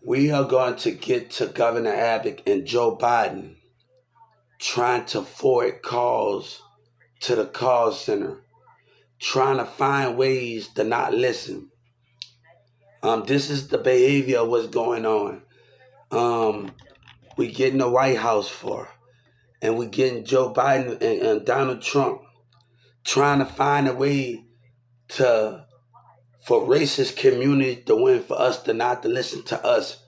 We are going to get to Governor Abbott and Joe Biden trying to forward calls to the call center, trying to find ways to not listen. This is the behavior of what's going on. Um, we getting the White House for, and we getting Joe Biden and Donald Trump trying to find a way to for racist community to win, for us to not to listen to us,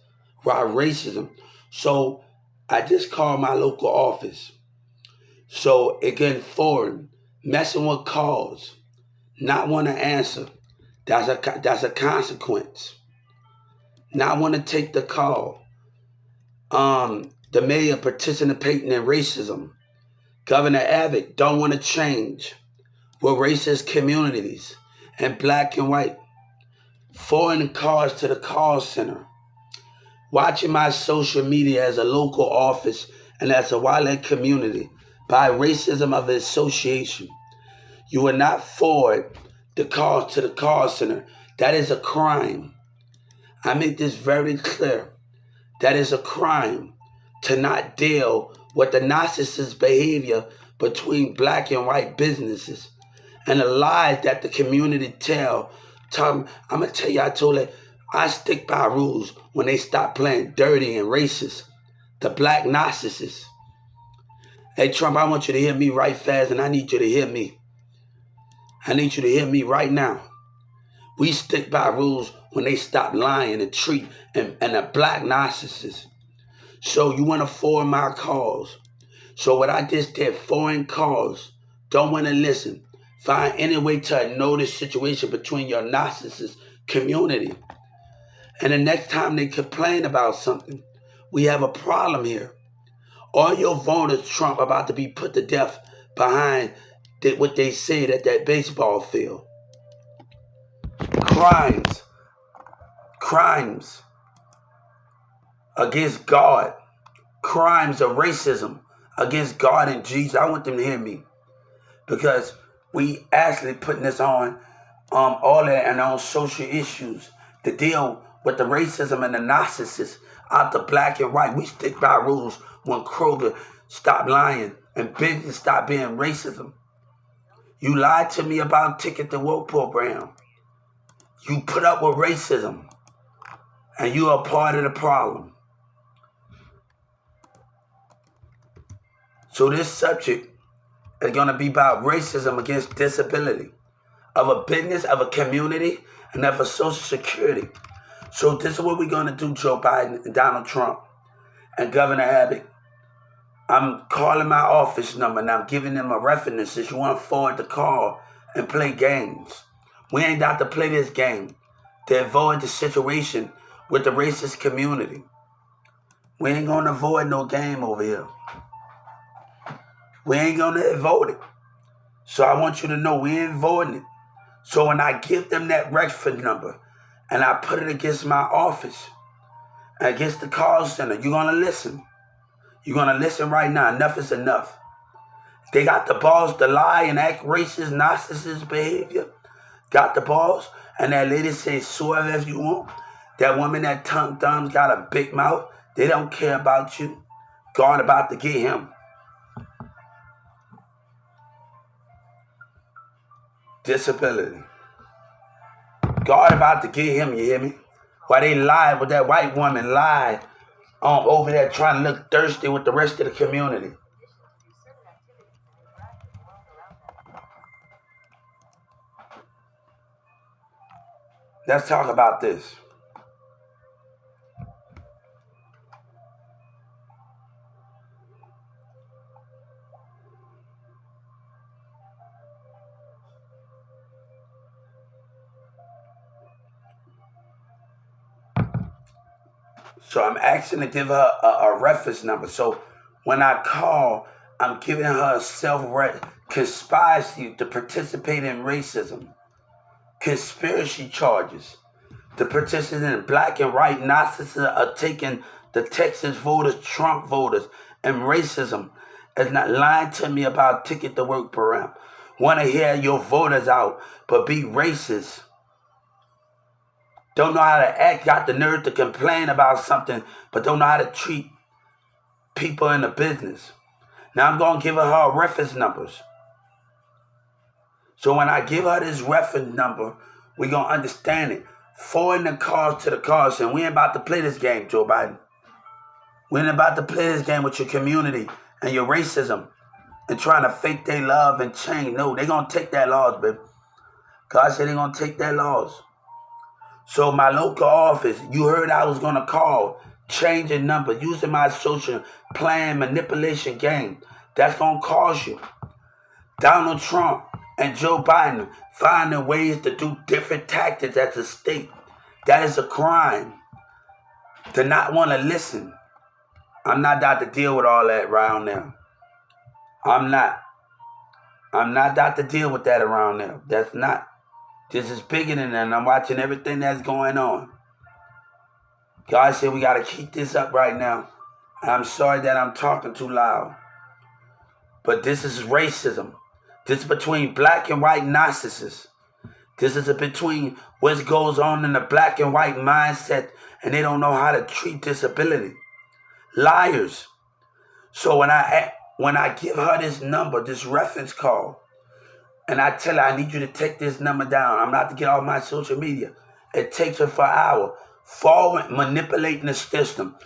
while racism. So I just called my local office. So it getting forward, messing with calls, not want to answer. That's a consequence. Not want to take the call. The mayor participating in racism. Governor Abbott don't want to change with racist communities and black and white. Forwarding cars to the call center. Watching my social media as a local office and as a Wildland community by racism of association. You will not forward the calls to the call center. That is a crime. I make this very clear. That is a crime to not deal with the narcissist behavior between black and white businesses and the lies that the community tell. I'm going to tell you, I told it, I stick by rules when they stop playing dirty and racist. The black narcissists. Hey, Trump, I want you to hear me right fast, and I need you to hear me. I need you to hear me right now. We stick by rules when they stop lying and treat and a black narcissist. So you want to forward my calls. So what I just did, foreign calls, don't want to listen. Find any way to know the situation between your narcissist community. And the next time they complain about something, we have a problem here. All your voters, Trump, about to be put to death behind what they said at that baseball field. Crimes against God, crimes of racism against God and Jesus. I want them to hear me, because we actually putting this on all that and on social issues to deal with the racism and the narcissists out the black and white. We stick by rules when Kroger stopped lying and business stopped being racism. You lied to me about Ticket to Work program. You put up with racism, and you are part of the problem. So this subject is going to be about racism against disability, of a business, of a community, and of a social security. So this is what we're going to do, Joe Biden and Donald Trump and Governor Abbott. I'm calling my office number and I'm giving them a reference if you want to forward the call and play games. We ain't got to play this game to avoid the situation with the racist community. We ain't going to avoid no game over here. We ain't going to avoid it. So I want you to know we ain't avoiding it. So when I give them that reference number and I put it against my office, against the call center, you're going to listen. You're going to listen right now. Enough is enough. They got the balls to lie and act racist, narcissist behavior. Got the balls. And that lady says, swear if you want. That woman, that tongue thumbs, got a big mouth. They don't care about you. God about to get him. Disability. God about to get him, you hear me? While they lied with that white woman, lied over there trying to look thirsty with the rest of the community. Let's talk about this. So I'm asking to give her a reference number. So when I call, I'm giving her a conspiracy to participate in racism, conspiracy charges, to participate in black and white narcissists are taking the Texas voters, Trump voters, and racism. Is not lying to me about Ticket to Work program. Want to hear your voters out, but be racist. don't know how to act, got the nerve to complain about something, but don't know how to treat people in the business. Now I'm going to give her reference numbers. So when I give her this reference number, we're going to understand it. Forwarding the calls to the call center. We ain't about to play this game, Joe Biden. We ain't about to play this game with your community and your racism and trying to fake their love and change. No, they're going to take their laws, baby. God said they're going to take their laws. So my local office, you heard I was going to call, changing numbers, using my social plan manipulation game. That's going to cause you. Donald Trump and Joe Biden finding ways to do different tactics as a state. That is a crime. To not want to listen. I'm not about to deal with all that around there. I'm not about to deal with that around there. That's not. This is bigger than that, and I'm watching everything that's going on. God said we got to keep this up right now. I'm sorry that I'm talking too loud. But this is racism. This is between black and white narcissists. This is between what goes on in the black and white mindset, and they don't know how to treat disability. Liars. So when I give her this number, this reference call, and I tell her I need you to take this number down, I'm not to get off my social media. It takes her for an hour. Forward manipulating the system.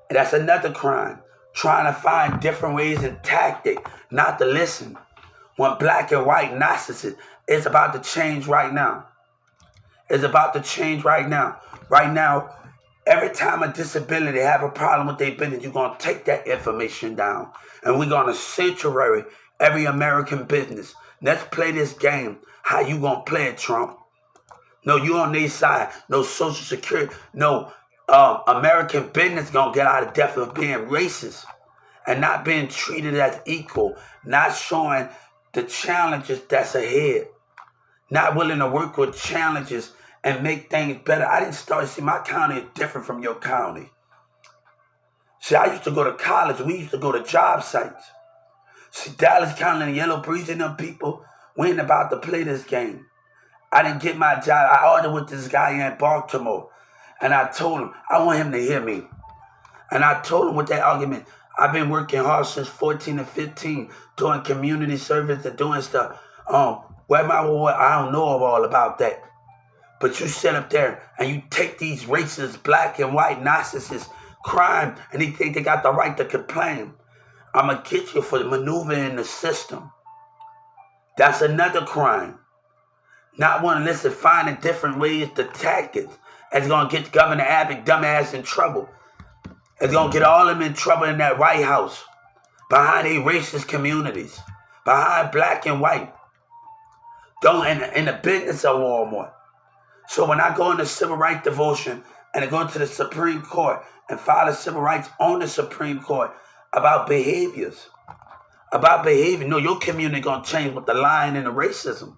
And that's another crime. Trying to find different ways and tactics not to listen. When black and white narcissists, it's about to change right now. It's about to change right now. Right now, every time a disability have a problem with their business, you're going to take that information down. And we're going to sanctuary every American business. Let's play this game. How you going to play it, Trump? No, you on their side. No Social Security. No American business going to get out of depth of being racist and not being treated as equal. Not showing the challenges that's ahead. Not willing to work with challenges and make things better. I didn't start to see my county is different from your county. See, I used to go to college. We used to go to job sites. See, Dallas County and Yellow Breeze and them people, we ain't about to play this game. I didn't get my job. I ordered with this guy in Baltimore. And I told him, I want him to hear me. And I told him with that argument, I've been working hard since 14 and 15, doing community service and doing stuff. Where am I? I don't know all about that. But you sit up there and you take these racist, black and white narcissists, crime, and they think they got the right to complain. I'm going to get you for maneuvering the system. That's another crime. Not wanting to listen, finding different ways to tactics. It's going to get Governor Abbott dumbass in trouble. It's going to get all of them in trouble in that White House. Behind these racist communities. Behind black and white. In the business of Walmart. So when I go into civil rights devotion and I go to the Supreme Court and file a civil rights on the Supreme Court about behaviors. About behavior. No, your community going to change with the lying and the racism.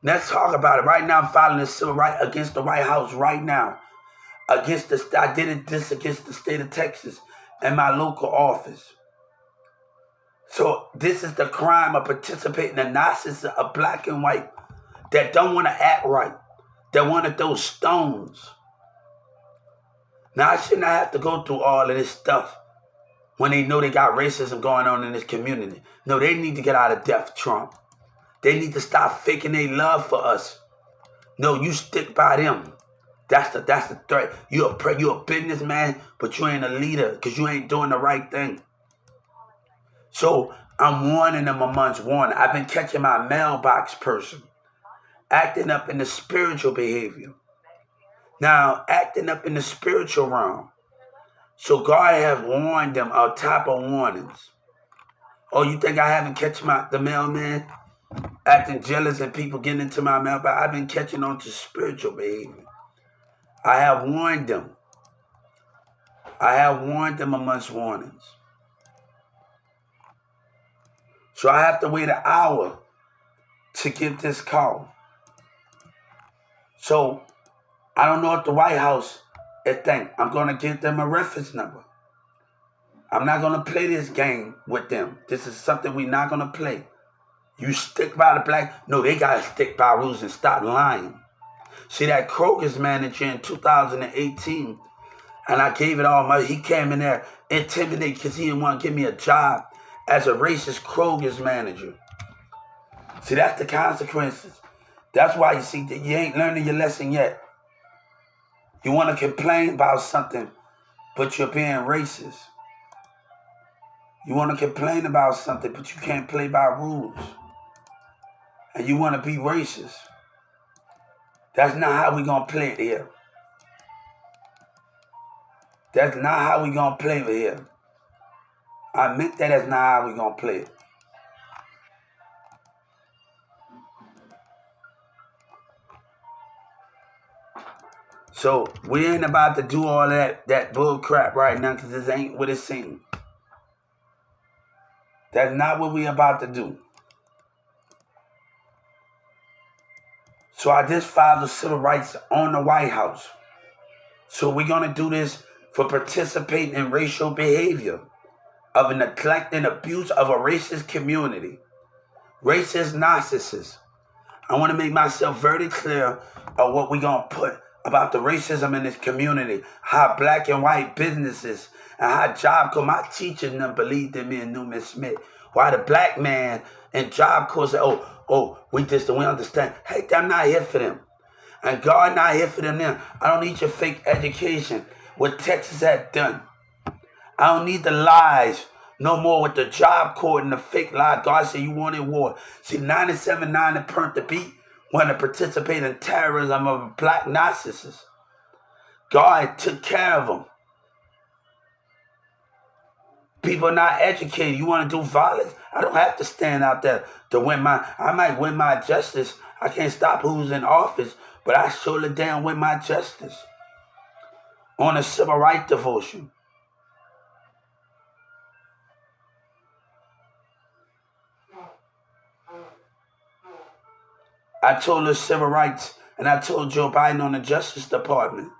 Let's talk about it. Right now, I'm filing a civil right against the White House right now. I did this against the state of Texas and my local office. So this is the crime of participating in the narcissism of black and white that don't want to act right. That want to throw stones. Now, I should not have to go through all of this stuff when they know they got racism going on in this community. No, they need to get out of depth, Trump. They need to stop faking their love for us. No, you stick by them. That's the threat. You're a businessman, but you ain't a leader because you ain't doing the right thing. So I'm warning them a month's warning. I've been catching my mailbox person acting up in the spiritual behavior. Now, acting up in the spiritual realm. So God has warned them on top of warnings. Oh, you think I haven't catch the mailman acting jealous and people getting into my mailbox? I've been catching on to spiritual behavior. I have warned them. I have warned them amongst warnings. So I have to wait an hour to get this call. So I don't know what the White House think. I'm going to give them a reference number. I'm not going to play this game with them. This is something we're not going to play. You stick by the black. No, they got to stick by rules and stop lying. See, that Kroger's manager in 2018, and I gave it all my, he came in there intimidated because he didn't want to give me a job as a racist Kroger's manager. See, that's the consequences. That's why you see that you ain't learning your lesson yet. You want to complain about something, but you're being racist. You want to complain about something, but you can't play by rules. And you want to be racist. That's not how we going to play it here. That's not how we going to play it here. I admit that's not how we going to play it. So we ain't about to do all that bull crap right now because this ain't what it seems. That's not what we about to do. So I just filed the civil rights on the White House. So we're going to do this for participating in racial behavior of a neglect and abuse of a racist community. Racist narcissists. I want to make myself very clear of what we're going to put about the racism in this community. How black and white businesses and how Job Corps, my teachers never believed in me and knew Miss Smith. Why the black man in Job Corps said, we understand. Hey, I'm not here for them. And God not here for them now. I don't need your fake education. What Texas had done. I don't need the lies no more with the Job Corps and the fake lie. God said you wanted war. See, 97.9 and Pernt the Beat want to participate in terrorism of black narcissists. God took care of them. People not educated. You want to do violence? I don't have to stand out there to win I might win my justice. I can't stop who's in office, but I surely damn win my justice. On a civil rights devotion. I told the civil rights, and I told Joe Biden on the Justice Department.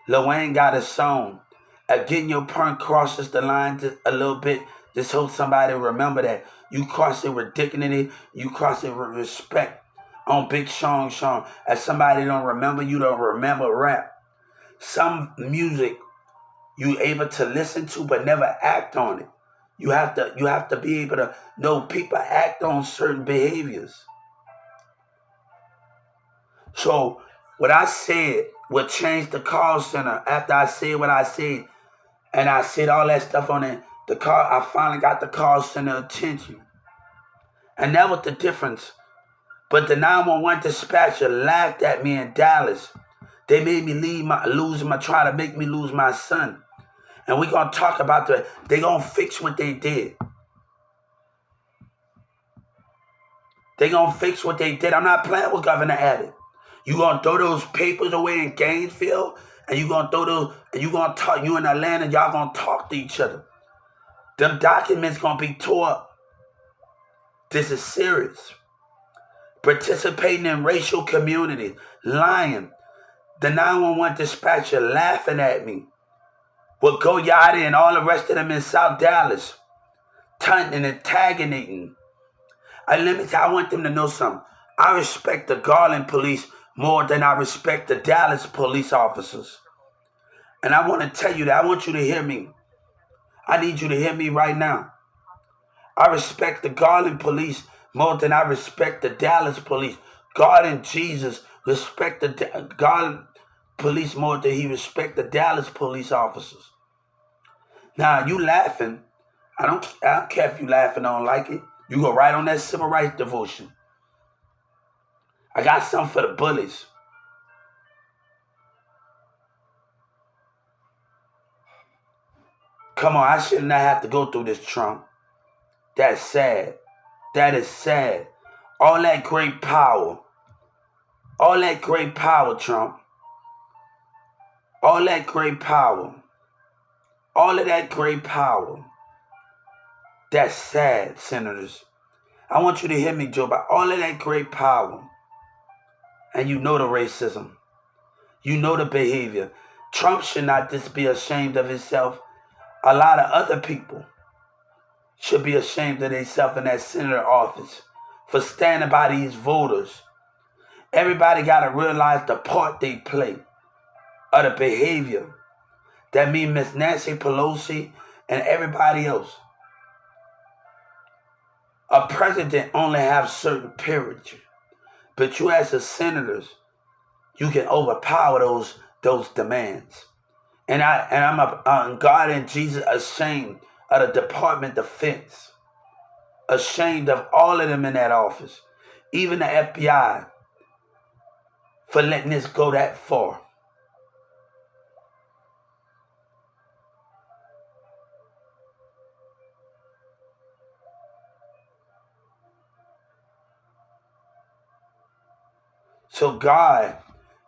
Lil Wayne got a song. Getting your perm crosses the line a little bit. Just hope somebody remember that. You cross it with dignity. You cross it with respect. On Big Sean. As somebody don't remember, you don't remember rap. Some music you able to listen to but never act on it. You have to be able to know people act on certain behaviors. So what I said would change the call center after I said what I said. And I said all that stuff on it. I finally got the call center attention. And that was the difference. But the 911 dispatcher laughed at me in Dallas. They made me try to make me lose my son. And we're going to talk about they going to fix what they did. They going to fix what they did. I'm not playing with Governor Abbott. You going to throw those papers away in Gainesville? And you going to throw those, and you going to talk, you in Atlanta, y'all going to talk to each other. Them documents going to be tore up. This is serious. Participating in racial communities, lying. The 911 dispatcher laughing at me. With Goyati and all the rest of them in South Dallas. Taunting and tagging. I want them to know something. I respect the Garland police more than I respect the Dallas police officers. And I want to tell you that. I want you to hear me. I need you to hear me right now. I respect the Garland police more than I respect the Dallas police. God and Jesus respect the Garland police more than he respect the Dallas police officers. Now, you laughing. I don't care if you laughing, I don't like it. You go right on that civil rights devotion. I got something for the bullies. Come on, I should not have to go through this, Trump. That's sad. That is sad. All that great power. All that great power, Trump. All that great power. All of that great power. That's sad, senators. I want you to hear me, Joe. About all of that great power. And you know the racism. You know the behavior. Trump should not just be ashamed of himself. A lot of other people should be ashamed of themselves in that senator office for standing by these voters Everybody got to realize the part they play of the behavior. That means Miss Nancy Pelosi and everybody else. A president only have certain periods, but you as the senators, you can overpower those demands. And I'm God and Jesus ashamed of the Department of Defense, ashamed of all of them in that office, even the FBI, for letting this go that far. So God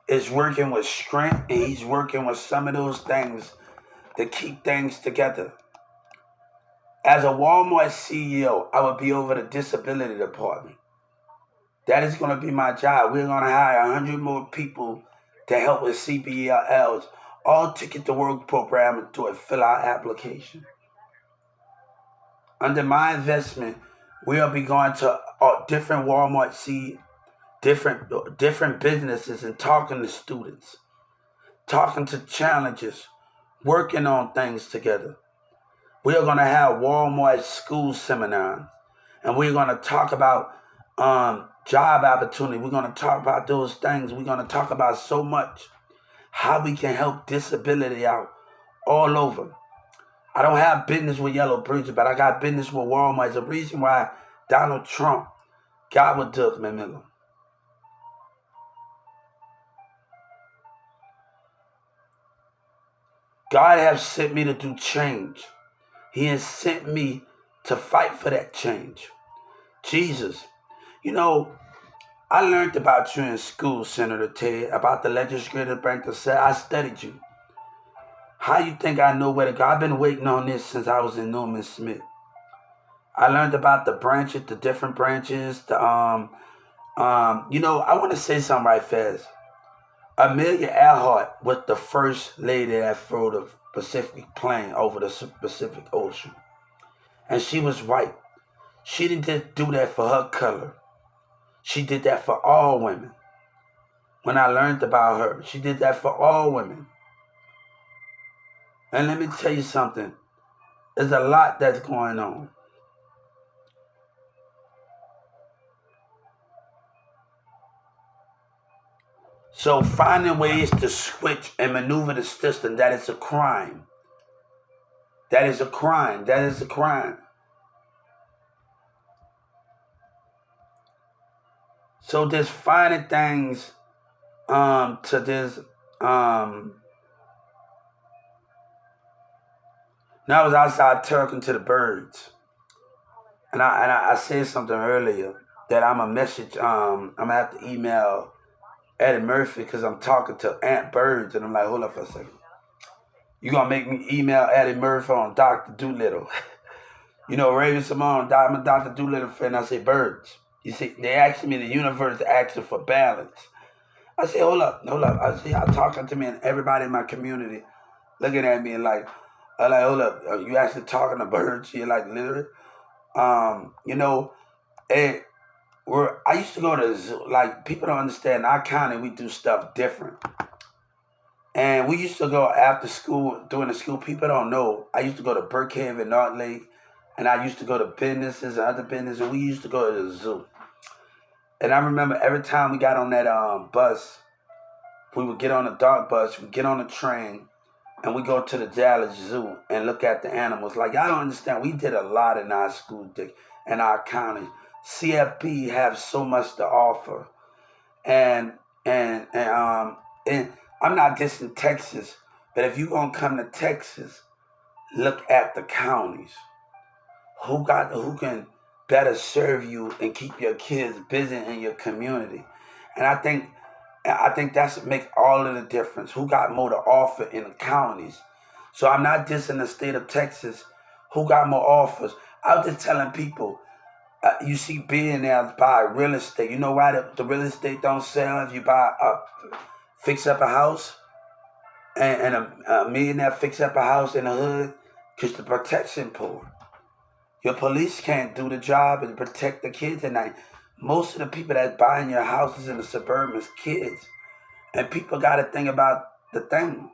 is working with strength, and he's working with some of those things to keep things together. As a Walmart CEO, I would be over the disability department. That is going to be my job. We're going to hire 100 more people to help with CBLs, all Ticket to Work program, and do a fill-out application. Under my investment, we'll be going to different Walmart, different businesses, and talking to students, talking to challenges, working on things together. We are going to have Walmart school seminars, and we're going to talk about job opportunity. We're going to talk about those things. We're going to talk about so much how we can help disability out all over. I don't have business with Yellow Bridges, but I got business with Walmart. It's the reason why Donald Trump got with Doug Miller. God has sent me to do change. He has sent me to fight for that change. Jesus, you know, I learned about you in school, Senator Ted, about the legislative branch. I studied you. How you think I know where to go? I've been waiting on this since I was in Norman Smith. I learned about the branches, the different branches. I want to say something right fast. Amelia Earhart was the first lady that flew the Pacific plane over the Pacific Ocean. And she was white. She didn't just do that for her color. She did that for all women. When I learned about her, she did that for all women. And let me tell you something. There's a lot that's going on. So finding ways to switch and maneuver the system, that is a crime. That is a crime. That is a crime. So just finding things to this. Now I was outside talking to the birds, and I said something earlier that I'm a message. I'm gonna have to email Eddie Murphy because I'm talking to Aunt Birds, and I'm like, hold up for a second. You gonna make me email Eddie Murphy on Dr. Doolittle? Raven Simone, I'm a Dr. Doolittle fan. I say birds. You see, they asked me, the universe asking for balance. I say, hold up. I see y'all talking to me, and everybody in my community looking at me and like, hold up. Are you actually talking to birds? You're like, literally. I used to go to the zoo. Like, people don't understand. In our county, we do stuff different. And we used to go after school, during the school. People don't know. I used to go to Brookhaven, North Lake, and I used to go to businesses and other businesses, and we used to go to the zoo. And I remember every time we got on that bus, we would get on a dark bus, we'd get on a train, and we go to the Dallas Zoo and look at the animals. Like, I don't understand. We did a lot in our school, in our county. CFP have so much to offer. And I'm not dissing Texas, but if you're going to come to Texas, look at the counties. Who can better serve you and keep your kids busy in your community? And I think that's what makes all of the difference. Who got more to offer in the counties? So I'm not dissing the state of Texas. Who got more offers? I was just telling people, you see billionaires buy real estate. You know why the real estate don't sell if you fix up a house and a millionaire fix up a house in the hood? Because the protection poor. Your police can't do the job and protect the kids at night. Most of the people that's buying your houses in the suburban is kids. And people got to think about the thing.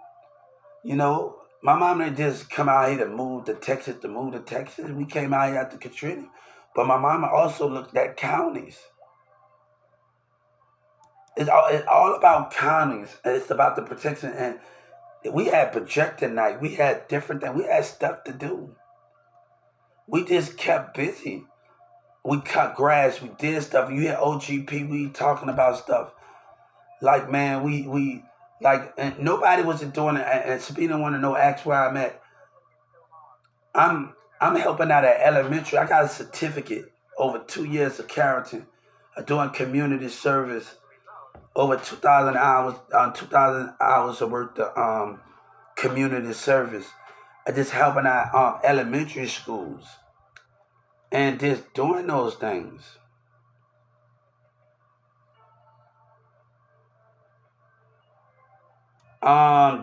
You know, my mom didn't just come out here to move to Texas. We came out here after Katrina. But my mama also looked at counties. It's all about counties. And it's about the protection. And we had projector night. We had different things. We had stuff to do. We just kept busy. We cut grass. We did stuff. You hear OGP, we talking about stuff. Like, man, we like, and nobody wasn't doing it. And Sabina want to know, ask where I'm at. I'm helping out at elementary. I got a certificate over 2 years of Carrollton, doing community service, over 2,000 hours of worth of community service. I just helping out elementary schools and just doing those things.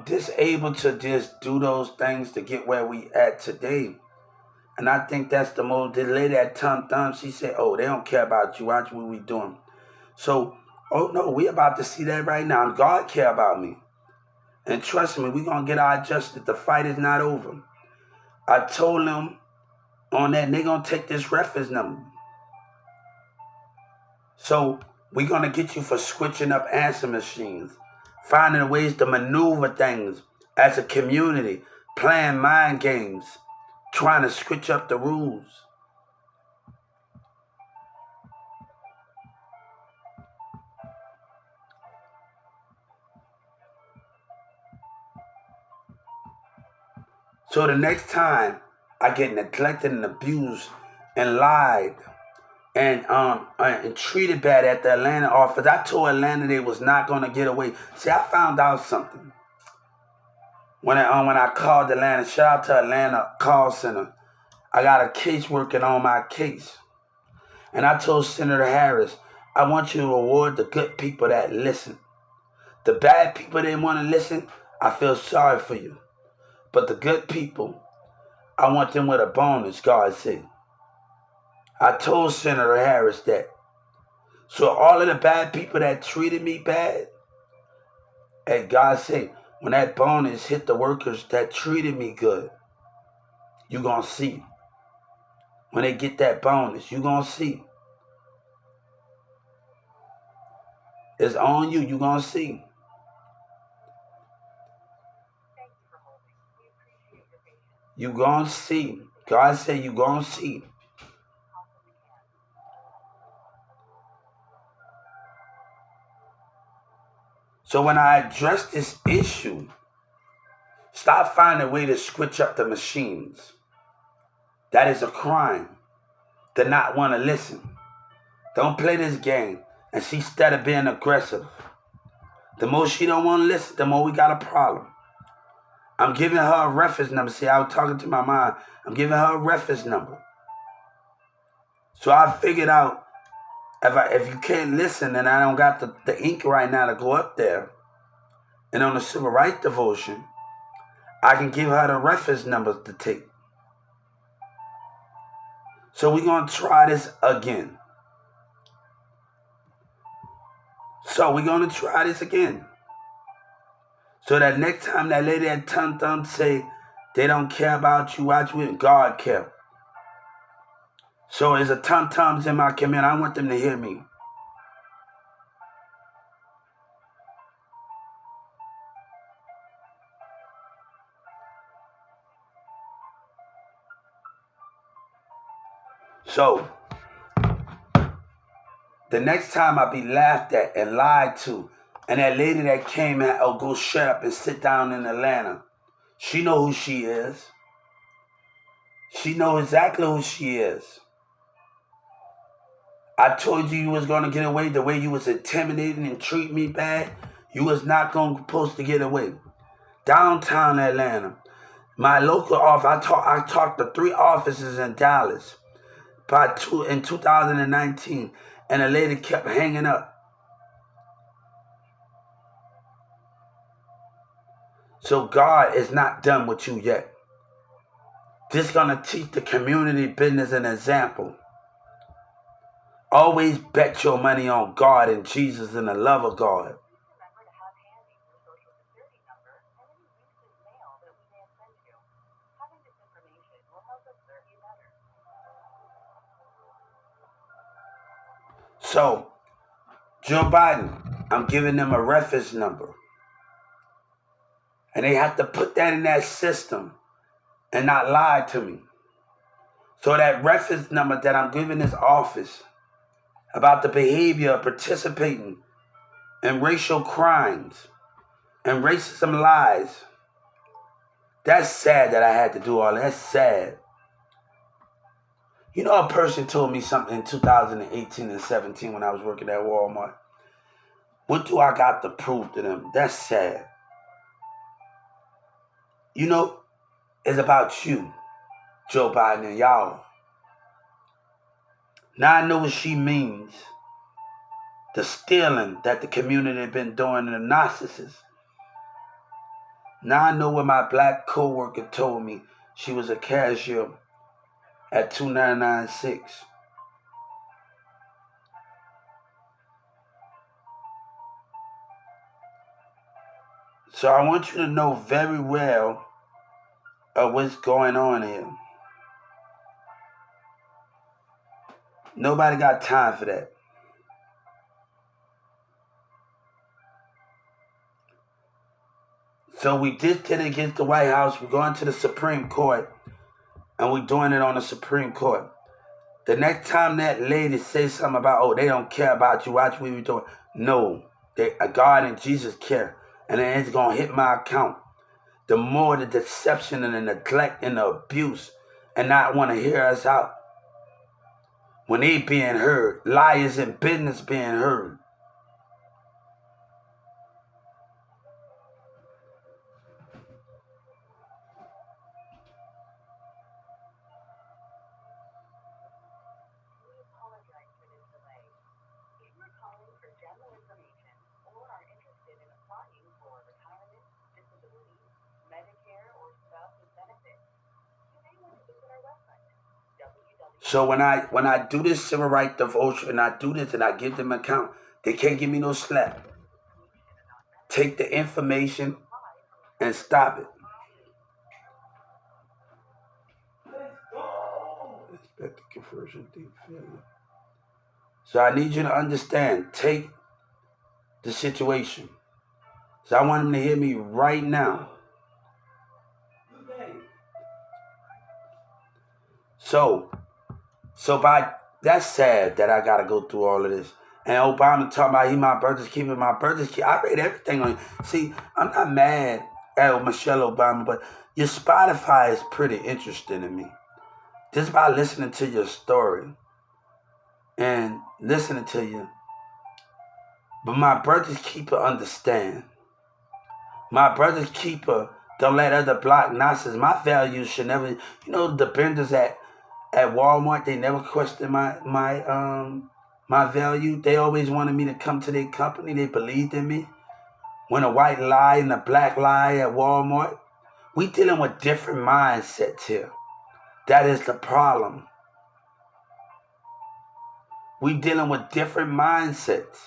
Just able to just do those things to get where we at today. And I think that's the most, the lady at Tom Thumb, she said, oh, they don't care about you. Watch what we doing. So, oh no, we about to see that right now. God care about me. And trust me, we going to get our justice. The fight is not over. I told them on that, they going to take this reference number. So, we going to get you for switching up answer machines, finding ways to maneuver things as a community, playing mind games, trying to switch up the rules. So the next time I get neglected and abused and lied and treated bad at the Atlanta office, I told Atlanta they was not going to get away. See, I found out something when I called Atlanta. Shout out to Atlanta call center. I got a case working on my case, and I told Senator Harris, I want you to reward the good people that listen. The bad people that didn't want to listen, I feel sorry for you. But the good people, I want them with a bonus, God said. I told Senator Harris that. So all of the bad people that treated me bad, and God said, when that bonus hit the workers that treated me good, you going to see. When they get that bonus, you going to see. It's on you. You going to see. You going to see. God said you going to see. So when I address this issue, stop finding a way to switch up the machines. That is a crime. To not want to listen. Don't play this game. And she started being aggressive. The more she don't want to listen, the more we got a problem. I'm giving her a reference number. See, I was talking to my mom. I'm giving her a reference number. So I figured out if you can't listen and I don't got the ink right now to go up there, and on the civil rights devotion, I can give her the reference numbers to take. So we're going to try this again. So we're going to try this again. So that next time that lady at Tum Tum say they don't care about you, watch with God care. So there's a Tum Tums in my community. I want them to hear me. So the next time I be laughed at and lied to, and that lady that came out, oh, go shut up and sit down in Atlanta, she know who she is. She know exactly who she is. I told you was going to get away the way you was intimidating and treat me bad. You was not supposed to get away. Downtown Atlanta, my local office, I talked to 3 offices in Dallas in 2019, and a lady kept hanging up. So God is not done with you yet. This is going to teach the community business an example. Always bet your money on God and Jesus and the love of God. So, Joe Biden, I'm giving them a reference number. And they have to put that in that system and not lie to me. So that reference number that I'm giving this office about the behavior of participating in racial crimes and racism lies, that's sad that I had to do all that. That's sad. You know, a person told me something in 2018 and 17 when I was working at Walmart. What do I got to prove to them? That's sad. You know, it's about you, Joe Biden, and y'all. Now I know what she means. The stealing that the community been doing in the narcissists. Now I know what my black co-worker told me. She was a cashier at 2996. So I want you to know very well of what's going on here. Nobody got time for that. So we did it against the White House. We're going to the Supreme Court, and we're doing it on the Supreme Court. The next time that lady says something about, oh, they don't care about you, watch what we're doing. No, God and Jesus care, and then it's going to hit my account. The more the deception and the neglect and the abuse and not want to hear us out. When they being heard, liars in business being heard. So when I do this civil rights devotion and I do this and I give them an account, they can't give me no slap. Take the information and stop it. Expect the conversion deep feeling. So I need you to understand, take the situation. So I want them to hear me right now. So that's sad that I gotta go through all of this. And Obama talking about he my brother's keeper, my brother's keeper. I read everything on you. See, I'm not mad at Michelle Obama, but your Spotify is pretty interesting to me. Just by listening to your story and listening to you. But my brother's keeper understand. My brother's keeper don't let other block nonsense. My values should never, the vendors at Walmart, they never questioned my value. They always wanted me to come to their company. They believed in me. When a white lie and a black lie at Walmart, we dealing with different mindsets here. That is the problem. We dealing with different mindsets.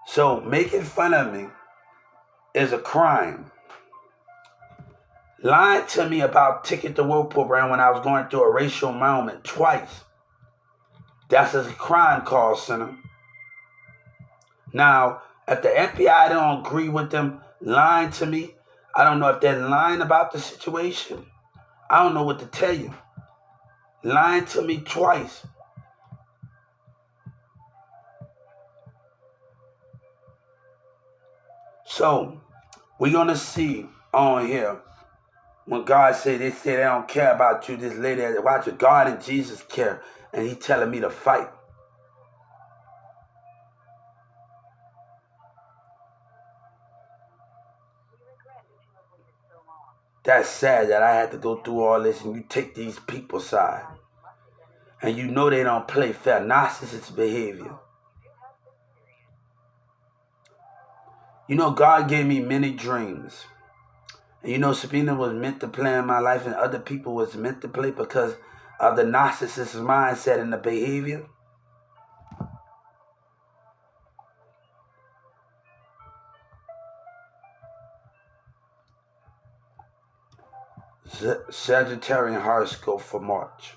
So making fun of me is a crime. Lying to me about Ticket to Work program when I was going through a racial moment twice. That's a crime call center. Now, if the FBI don't agree with them lying to me, I don't know if they're lying about the situation. I don't know what to tell you. Lying to me twice. So, we're going to see on here when God said, they say they don't care about you, this lady, watch it, God and Jesus care, and he telling me to fight. That's sad that I had to go through all this and you take these people's side. And you know they don't play fair. Narcissist behavior. God gave me many dreams. And you know, Sabina was meant to play in my life and other people was meant to play because of the narcissist mindset and the behavior. Sagittarian horoscope for March.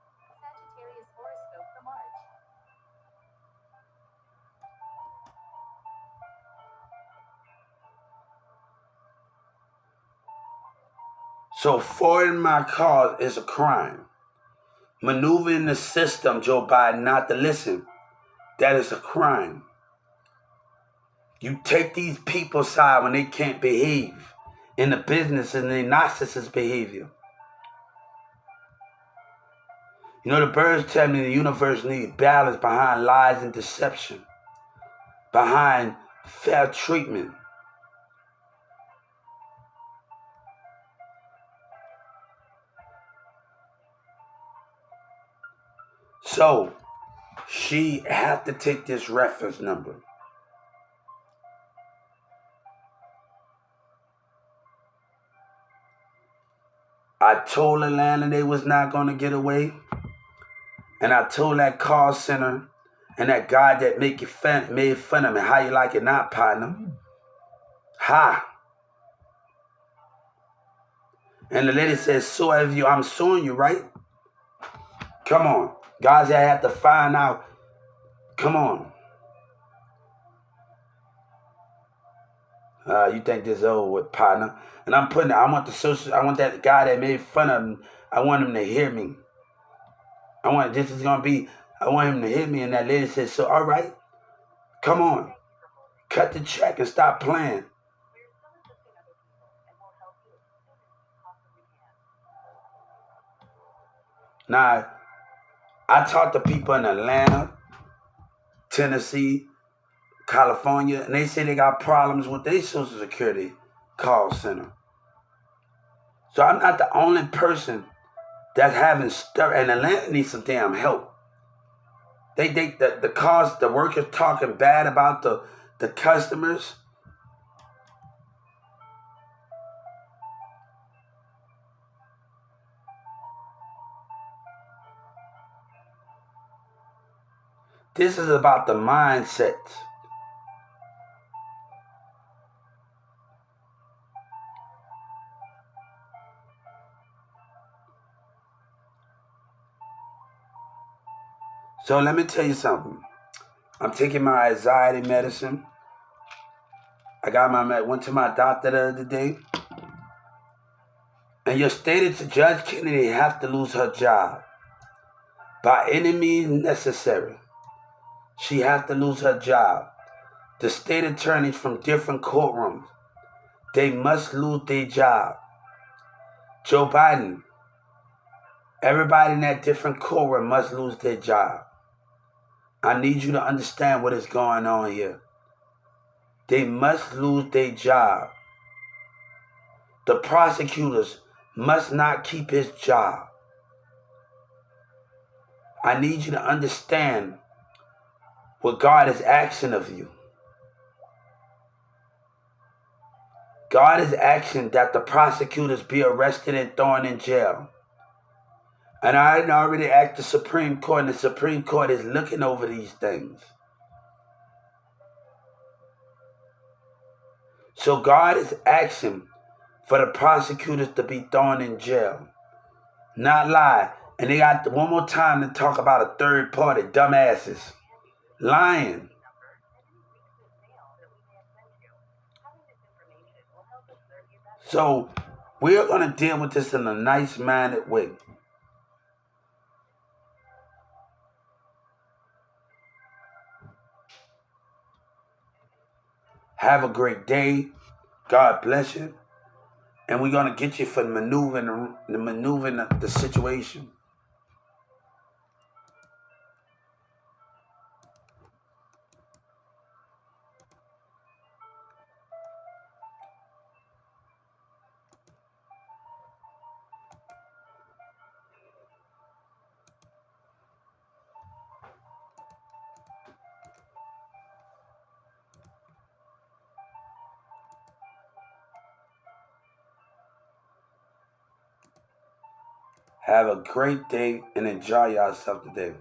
Sagittarius horoscope for March. So forwarding my cause is a crime. Maneuvering the system, Joe Biden, not to listen, that is a crime. You take these people's side when they can't behave in the business and the narcissist behavior. You know, the birds tell me the universe needs balance behind lies and deception, behind fair treatment. So she had to take this reference number. I told Atlanta they was not going to get away. And I told that call center and that guy that made fun of me, how you like it not, partner? Ha. And the lady said, so have you, I'm suing you, right? Come on. Guys, I have to find out. Come on. You think this is over with, partner? And I want that guy that made fun of me, I want him to hear me. I want him to hear me. And that lady said, so, all right, come on. Cut the check and stop playing. Now, I talked to people in Atlanta, Tennessee, California, and they say they got problems with their Social Security call center. So I'm not the only person that's having stuff, and Atlanta needs some damn help. The workers talking bad about the customers. This is about the mindset. So let me tell you something. I'm taking my anxiety medicine. Went to my doctor the other day. And you stated to Judge Kennedy have to lose her job by any means necessary. She have to lose her job. The state attorneys from different courtrooms, they must lose their job. Joe Biden, everybody in that different courtroom must lose their job. I need you to understand what is going on here. They must lose their job. The prosecutors must not keep his job. I need you to understand what God is asking of you. God is asking that the prosecutors be arrested and thrown in jail. And I already asked the Supreme Court, and the Supreme Court is looking over these things. So God is asking for the prosecutors to be thrown in jail. Not lie. And they got one more time to talk about a third party, dumbasses. Lying. So we're going to deal with this in a nice-minded way. Have a great day. God bless you. And we're going to get you for maneuvering the situation. Have a great day and enjoy yourself today.